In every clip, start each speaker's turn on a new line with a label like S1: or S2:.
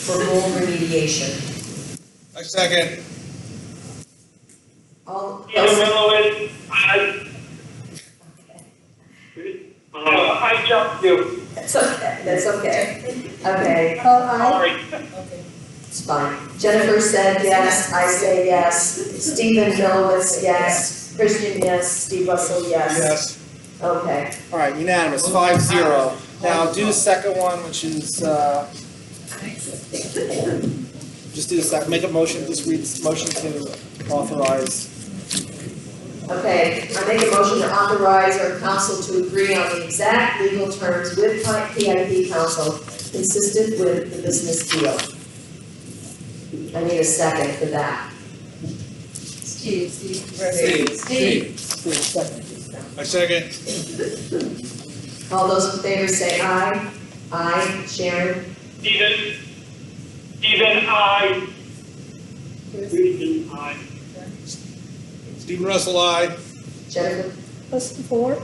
S1: for mold remediation.
S2: I second.
S1: All
S3: Stephen
S1: those,
S3: Miller, I jumped you.
S1: that's okay, that's okay. Okay,
S3: Sorry.
S1: it's fine. Jennifer said yes, I say yes, Stephen Milowitz, yes, Christian, yes, Steve Russell, yes.
S2: Yes.
S1: Okay,
S4: All right, unanimous, 5-0. Now do the second one, which is, just do the second, make a motion, just read this motion to authorize.
S1: okay, I make a motion to authorize our council to agree on the exact legal terms with PIP council consistent with the business deal. I need a second for that.
S2: Steve.
S4: Do the second.
S2: I second.
S1: All those in favor say aye. Aye, Sharon?
S3: Stephen, I. Christian, I.
S2: Stephen Russell, aye.
S1: Jennifer?
S5: What's the four?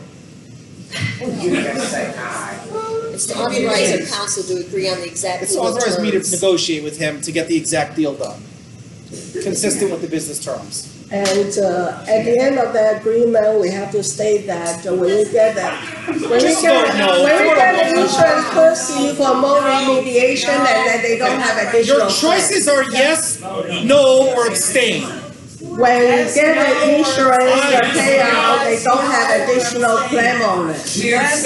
S6: It's to authorize the council to agree on the exact
S4: It's
S6: legal
S4: authorized me to
S6: terms.
S4: negotiate with him to get the exact deal done, consistent with the business terms.
S5: And at the end of the agreement, we have to state that when we get that, when we
S4: Just
S5: get,
S4: vote no.
S5: when we get the insurance proceeds for mold remediation, and then they don't have additional.
S4: Your choices are yes, no, or abstain.
S5: When we get the insurance, the payout, they don't have additional claim on it.
S2: Yes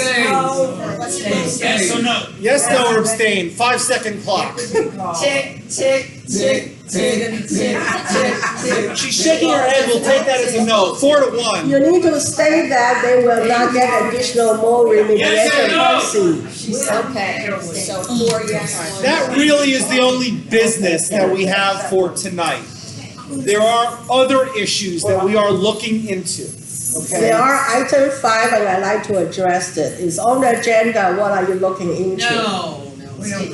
S2: or no?
S4: Yes, no, or abstain, 5-second clock.
S1: Tick, tick, tick, tick, tick, tick.
S4: She's shaking her head, we'll take that as a no, 4-1.
S5: You need to state that they will not get additional mold remediation proceeds.
S1: Okay,
S6: So 4 yes, 1 no.
S4: That really is the only business that we have for tonight. There are other issues that we are looking into, okay?
S5: There are item 5, and I'd like to address it. It's on the agenda, what are you looking into?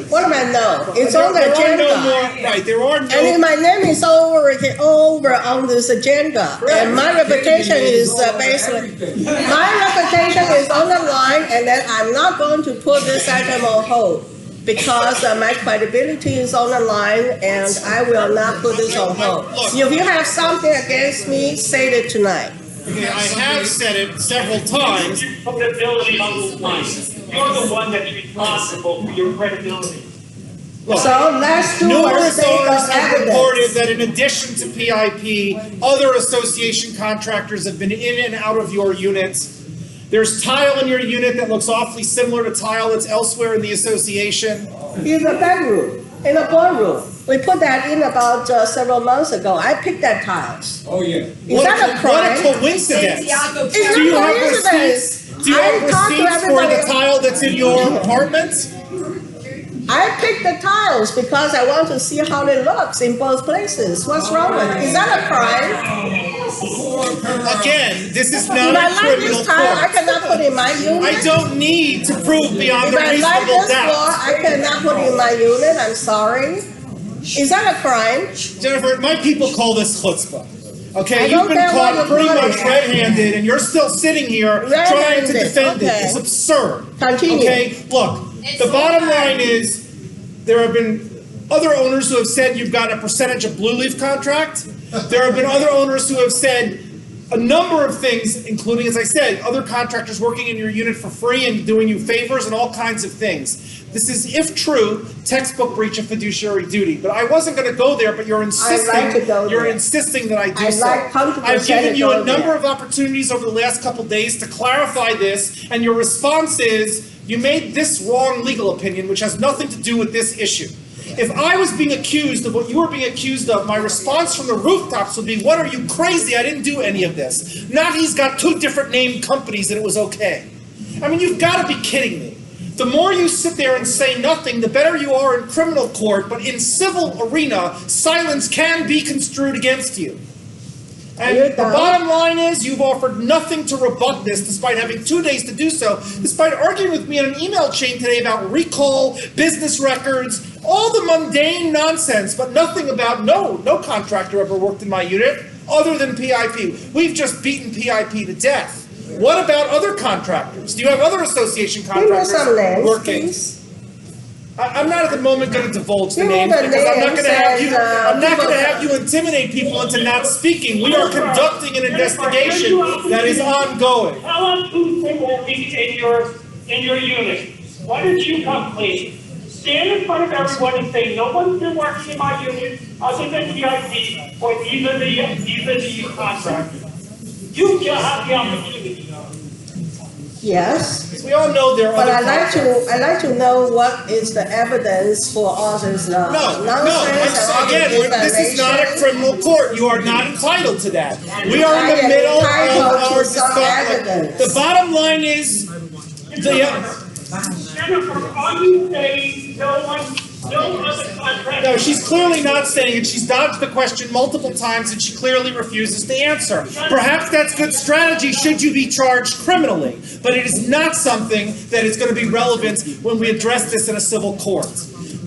S5: What am I no? It's on the
S4: There are no
S5: agenda.
S4: more, right, there are
S5: And
S4: no,
S5: my name is over on this agenda, and my reputation is basically, my reputation is on the line, and then I'm not going to put this item on hold, because my credibility is on the line, and I will not put this on hold. If you have something against me, say it tonight.
S4: okay, I have said it several times.
S3: Credibility on the line. You're the one that's responsible for your credibility.
S4: Look,
S5: So let's do a
S4: numerous
S5: state
S4: owners
S5: of
S4: have reported
S5: evidence.
S4: that in addition to PIP, other association contractors have been in and out of your units. There's tile in your unit that looks awfully similar to tile that's elsewhere in the association.
S5: In the bedroom, in the boardroom. We put that in about several months ago. I picked that tiles.
S2: Oh, yeah.
S5: Is that a crime?
S4: What a coincidence.
S5: It's
S4: Do you
S5: not
S4: have
S5: coincidence.
S4: receipts? Do you have
S5: I talked to
S4: receipts for the
S5: everybody.
S4: tile that's in your apartment?
S5: I picked the tiles because I want to see how it looks in both places. What's wrong with it? Is that a crime?
S4: Again, this is
S5: If
S4: not
S5: I
S4: a
S5: like
S4: criminal
S5: this tile, I
S4: court.
S5: cannot put it in my unit.
S4: I don't need to prove beyond
S5: If
S4: a
S5: I like
S4: reasonable
S5: this floor,
S4: doubt.
S5: I cannot put it in my unit. I'm sorry. Is that a crime?
S4: Jennifer, my people call this chutzpah.
S5: I
S4: Okay,
S5: don't
S4: you've been
S5: care what
S4: caught
S5: you
S4: pretty
S5: call
S4: much
S5: it.
S4: red-handed, and you're still sitting here trying to
S5: Red-handed,
S4: defend it.
S5: okay.
S4: It's absurd.
S5: Continue.
S4: Okay, look, the bottom line is, there have been other owners who have said you've got a percentage of Blue Leaf contract. There have been other owners who have said a number of things, including, as I said, other contractors working in your unit for free and doing you favors and all kinds of things. This is, if true, textbook breach of fiduciary duty. But I wasn't going to go there, but you're insisting.
S5: to go
S4: You're
S5: there.
S4: insisting that I do
S5: I'd
S4: so.
S5: like 100%
S4: I've given
S5: to
S4: you
S5: go
S4: a number
S5: there.
S4: of opportunities over the last couple days to clarify this, and your response is you made this wrong legal opinion, which has nothing to do with this issue. If I was being accused of what you were being accused of, my response from the rooftops would be, what, are you crazy? I didn't do any of this. Not he's got 2 different named companies and it was okay. I mean, you've got to be kidding me. The more you sit there and say nothing, the better you are in criminal court, but in civil arena, silence can be construed against you. And
S5: Are you
S4: the
S5: done?
S4: bottom line is, you've offered nothing to rebut this, despite having 2 days to do so, despite arguing with me in an email chain today about recall, business records, all the mundane nonsense, but nothing about, no contractor ever worked in my unit, other than PIP. We've just beaten PIP to death. What about other contractors? Do you have other association
S5: Give me
S4: contractors
S5: some names,
S4: working?
S5: please.
S4: I'm not at the moment going to divulge the
S5: You know
S4: names
S5: the
S4: because I'm not
S5: names
S4: going to have you.
S5: and,
S4: I'm not going to
S5: people-
S4: have you intimidate people into not speaking. We are conducting an investigation that is ongoing.
S3: Tell us who's working in your unit. Why don't you come clean? Stand in front of everyone and say, no one's been working in my unit other than PIP or even the contractor. You just have the opportunity.
S5: Yes,
S4: We all know there are
S5: but
S4: other
S5: I'd like to know what is the evidence for all this nonsense and all
S4: Again,
S5: this
S4: this is not a
S5: defamation.
S4: criminal court. You are not entitled to that. We are in
S5: I
S4: the
S5: am
S4: middle
S5: entitled
S4: of
S5: to
S4: our
S5: some
S4: discussion.
S5: evidence.
S4: The bottom line is,
S3: Jennifer, are you saying no other contractor?
S4: no, she's clearly not saying it. She's dodged the question multiple times and she clearly refuses to answer. Perhaps that's good strategy should you be charged criminally, but it is not something that is going to be relevant when we address this in a civil court.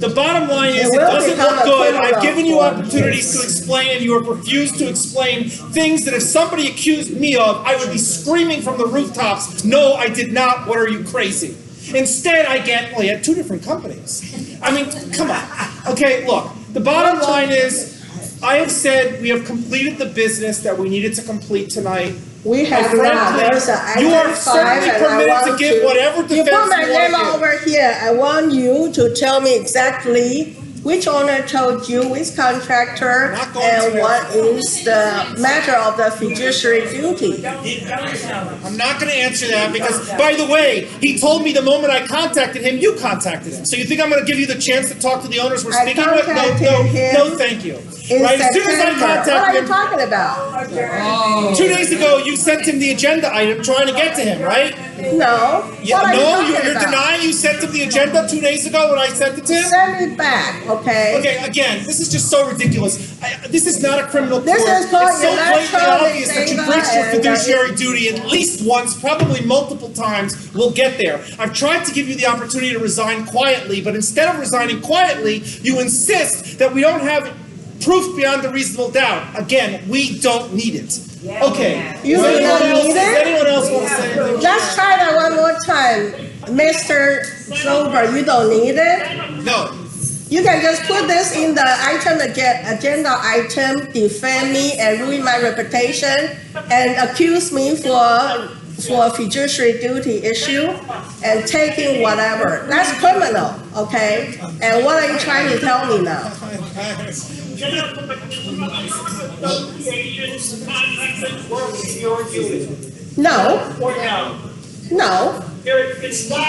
S4: The bottom line is,
S5: It
S4: it
S5: will
S4: doesn't
S5: become
S4: look
S5: a
S4: good.
S5: criminal
S4: I've given you
S5: court.
S4: opportunities to explain, and you have refused to explain things that if somebody accused me of, I would be screaming from the rooftops, no, I did not, what are you, crazy? Instead, I get, well, you had two different companies. I mean, come on. Okay, look, the bottom line is, I have said we have completed the business that we needed to complete tonight.
S5: We have
S4: And
S5: not,
S4: frankly,
S5: there's an
S4: you are
S5: item 5
S4: certainly
S5: and I
S4: permitted to
S5: want
S4: give whatever
S5: You
S4: defense
S5: put my
S4: you want
S5: name
S4: to give.
S5: over here, I want you to tell me exactly which owner told you, which contractor,
S4: Not going
S5: and
S4: to.
S5: what is the matter of the fiduciary duty.
S4: I'm not going to answer that because, by the way, he told me the moment I contacted him, you contacted him. So you think I'm going to give you the chance to talk to the owners we're
S5: I
S4: speaking with? No,
S5: contacted him
S4: no, thank you.
S5: In
S4: Right? As soon as I
S5: September, what are
S4: contacted
S5: you
S4: him,
S5: talking about?
S4: 2 days ago, you sent him the agenda item trying to get to him, right?
S5: No,
S4: Yeah,
S5: what are you
S4: no,
S5: talking
S4: you're
S5: about?
S4: denying you sent him the agenda 2 days ago when I sent it to him?
S5: Send it back, okay?
S4: Okay, again, this is just so ridiculous. This is not a criminal court.
S5: This is called
S4: It's so blatantly
S5: electronic
S4: obvious that you
S5: data
S4: breached your
S5: and,
S4: fiduciary duty at least once, probably multiple times. We'll get there. I've tried to give you the opportunity to resign quietly, but instead of resigning quietly, you insist that we don't have proof beyond a reasonable doubt. Again, we don't need it. Okay.
S5: You
S4: Does
S5: do
S4: anyone
S5: not
S4: else-
S5: need
S4: Does
S5: it?
S4: anyone else want to say anything?
S5: Let's try that one more time. Mr. Silver, you don't need it?
S4: No.
S5: You can just put this in the agenda item, defame me and ruin my reputation, and accuse me for a fiduciary duty issue and taking whatever. That's criminal, okay? And what are you trying to tell me now?
S3: Jennifer, the association contractors work in your unit,
S5: No,
S3: or no?
S5: no.
S3: It's not.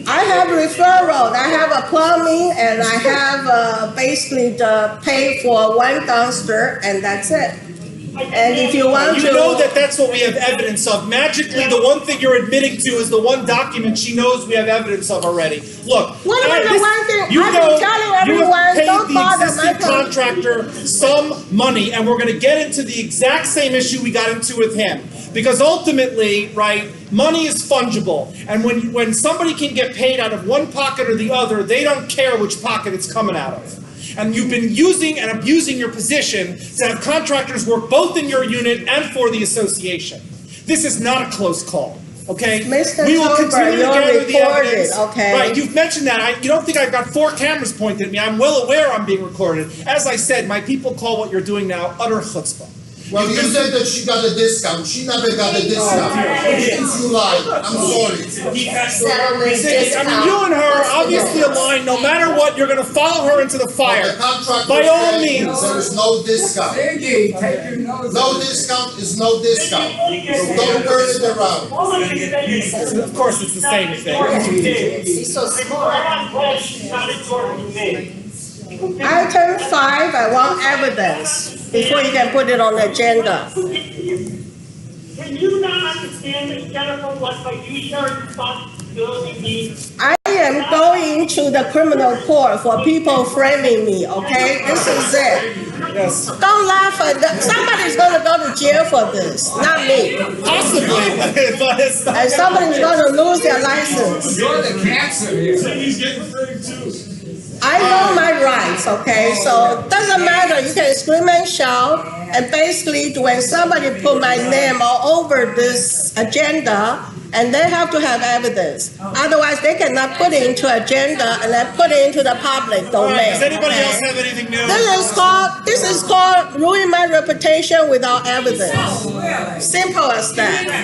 S5: I have referral, I have a plumbing, and I have basically the pay for one dumpster, and that's it. And if you want
S4: You know that
S5: to,
S4: that's what we have evidence of. Magically, the one thing you're admitting to is the one document she knows we have evidence of already. Look,
S5: What about the one thing
S4: you
S5: I've
S4: know
S5: been telling
S4: you
S5: everyone,
S4: have paid
S5: don't
S4: the
S5: bother
S4: existing
S5: my phone.
S4: contractor some money, and we're going to get into the exact same issue we got into with him. Because ultimately, right, money is fungible, and when somebody can get paid out of one pocket or the other, they don't care which pocket it's coming out of. And you've been using and abusing your position to have contractors work both in your unit and for the association. This is not a close call, okay?
S5: Mr.
S4: We will
S5: Silver,
S4: continue to
S5: you're
S4: gather the
S5: recorded,
S4: evidence.
S5: okay?
S4: Right, you've mentioned that. You don't think I've got 4 cameras pointed at me. I'm well aware I'm being recorded. As I said, my people call what you're doing now utter chutzpah.
S7: Well, you said that she got a discount. She never got a discount. You lied. I'm sorry.
S1: Settlement
S4: I
S1: discount.
S4: mean, you and her are
S1: What's the
S4: obviously
S1: difference?
S4: aligned. No matter what, you're going to follow her into the fire.
S7: The contract
S4: By
S7: was
S4: all
S7: said
S4: means.
S7: there is no discount. No discount is no discount. So don't turn it around.
S3: All I'm saying
S4: Of course, it's the same thing.
S1: He's so smart.
S5: item 5, I want evidence before you can put it on the agenda.
S3: Can you not understand that Jennifer, what fiduciary responsibility means?
S5: I am going to the criminal court for people framing me, okay? This is it.
S4: Yes.
S5: Don't laugh at that. Somebody's gonna go to jail for this, not me.
S4: Possibly, but it's not.
S5: And somebody's gonna lose their license.
S8: You're the cancer here.
S5: I know my rights, okay? So it doesn't matter, you can scream and shout. And basically, when somebody put my name all over this agenda And they have to have evidence. Otherwise, they cannot put it into agenda and then put it into the public
S2: All
S5: domain.
S2: right, does anybody
S5: okay?
S2: else have anything new?
S5: This is called ruining my reputation without evidence. Simple as that.
S7: Well,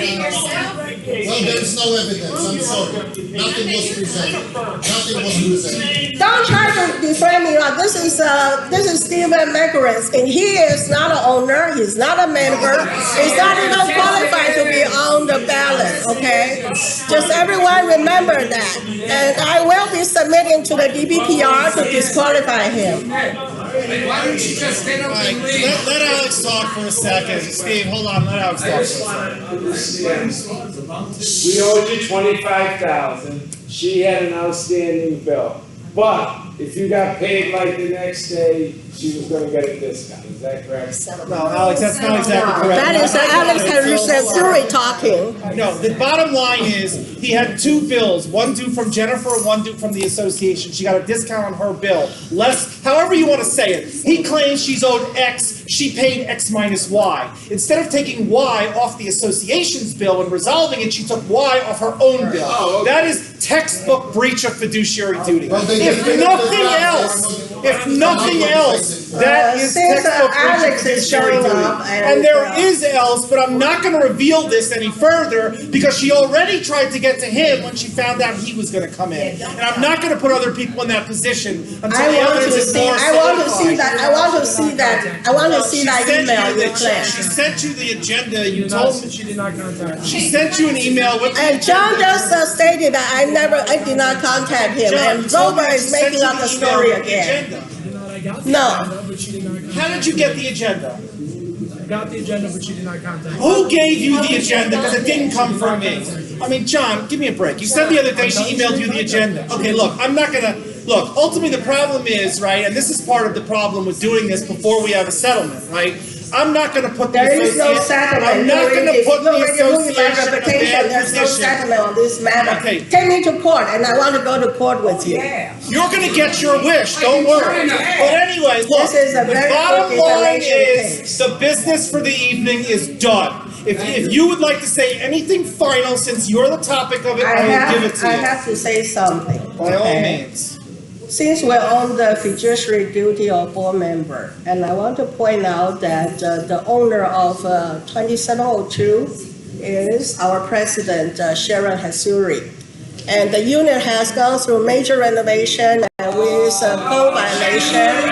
S7: there's no evidence, I'm sorry. Nothing was presented. Nothing was presented.
S5: Don't try to defame me. This is Stephen Macaris, and he is not an owner. He's not a member. He's not even qualified to be on the ballot. Okay, just everyone remember that. And I will be submitting to the DBPR to disqualify him.
S8: Why don't you just stand up and leave?
S2: Let Alex talk for a second. Steve, hold on, let Alex talk.
S9: We owed you $25,000. She had an outstanding bill. But if you got paid like the next day, she was gonna get a discount. Is that correct?
S2: No, Alex, that's not exactly correct.
S5: That is Alex Harris talking.
S2: No, the bottom line is, he had two bills, one due from Jennifer, one due from the association. She got a discount on her bill, less, however you want to say it. He claims she's owed X, she paid X minus Y. Instead of taking Y off the association's bill and resolving it, she took Y off her own bill.
S8: Oh, okay.
S2: That is textbook breach of fiduciary duty.
S7: Well, they
S2: If
S7: did
S2: nothing else, that is
S5: Since
S2: textbook breach of
S5: Alex is
S2: fiduciary
S5: showing
S2: duty.
S5: up,
S2: And there is else, but I'm not gonna reveal this any further because she already tried to get to him when she found out he was gonna come in. And I'm not gonna put other people in that position until
S5: I
S2: the
S5: want
S2: evidence
S5: to
S2: is
S5: see.
S2: more
S5: I want to see
S2: solidified.
S5: that. I want to see that. I want to see that email you
S2: She
S5: claim.
S2: sent you the agenda, you told me. She did not contact. She sent you an email with. the
S5: And John
S2: agenda.
S5: just stated that I did not contact him,
S2: John,
S5: and
S2: you told me
S5: Zoba
S2: she
S5: is
S2: sent
S5: making
S2: you
S5: up
S2: the
S5: the
S2: email
S5: story
S2: with the
S5: again.
S2: agenda.
S5: No.
S2: How did you get the agenda?
S10: Got the agenda, but she did not contact me.
S2: Who gave you the agenda? Because it didn't come from me. I mean, John, give me a break. You said the other day she emailed you the agenda. Okay, look, I'm not gonna, look, ultimately the problem is, right, and this is part of the problem with doing this before we have a settlement, right? I'm not gonna put the
S5: There is no
S2: association,
S5: settlement.
S2: I'm not gonna put the association in a bad
S5: There's no
S2: position.
S5: settlement on this matter.
S2: Okay.
S5: Take me to court, and I want to go to court with you.
S2: You're gonna get your wish, don't worry. But anyway, look,
S5: This is a
S2: the
S5: very
S2: bottom
S5: quick
S2: line
S5: information
S2: is,
S5: case.
S2: the business for the evening is done. If you would like to say anything final, since you're the topic of it, I will give it to
S5: I
S2: you.
S5: have to say something.
S2: By all
S5: okay?
S2: means.
S5: Since we're on the fiduciary duty of board member, and I want to point out that the owner of 2702 is our president, Sharon Hasuri. And the unit has gone through major renovation and with code violation.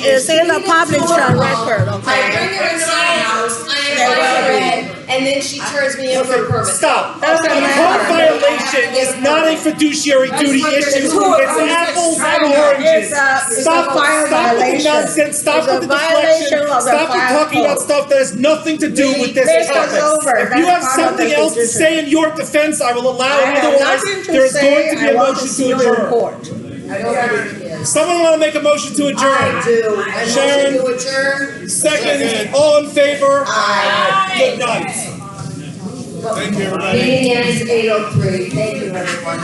S5: It's in the public record,
S1: I
S5: okay?
S1: bring her into my house, I am my friend, and then she turns me in for a permit.
S2: Stop.
S5: Doesn't
S2: A
S5: matter.
S2: code violation is not a fiduciary duty issue. It's apples and oranges.
S5: It's a
S2: Stop
S5: fire
S2: with the
S5: violation.
S2: nonsense. Stop
S5: It's a
S2: with the
S5: violation
S2: deflection.
S5: of the
S2: Stop with
S5: fire
S2: talking about
S5: code.
S2: stuff that has nothing to do with this
S5: This is
S2: topic.
S5: over.
S2: If you have
S5: That's part of the
S2: something else to
S5: decision.
S2: say in your defense, I will allow
S5: I
S2: it.
S5: have
S2: Otherwise,
S5: nothing to
S2: there is going
S5: say.
S2: to be
S5: I
S2: a
S5: want
S2: motion
S5: to see
S2: to
S5: you in
S2: adjourn.
S5: court.
S1: I don't have any kids.
S2: Someone want to make a motion to adjourn?
S1: I do. I
S2: Sharon?
S1: motion to adjourn.
S2: Second, all in favor?
S1: Aye.
S2: Good night. Thank you, everybody.
S1: Meeting ends 8:03. Thank you, everyone.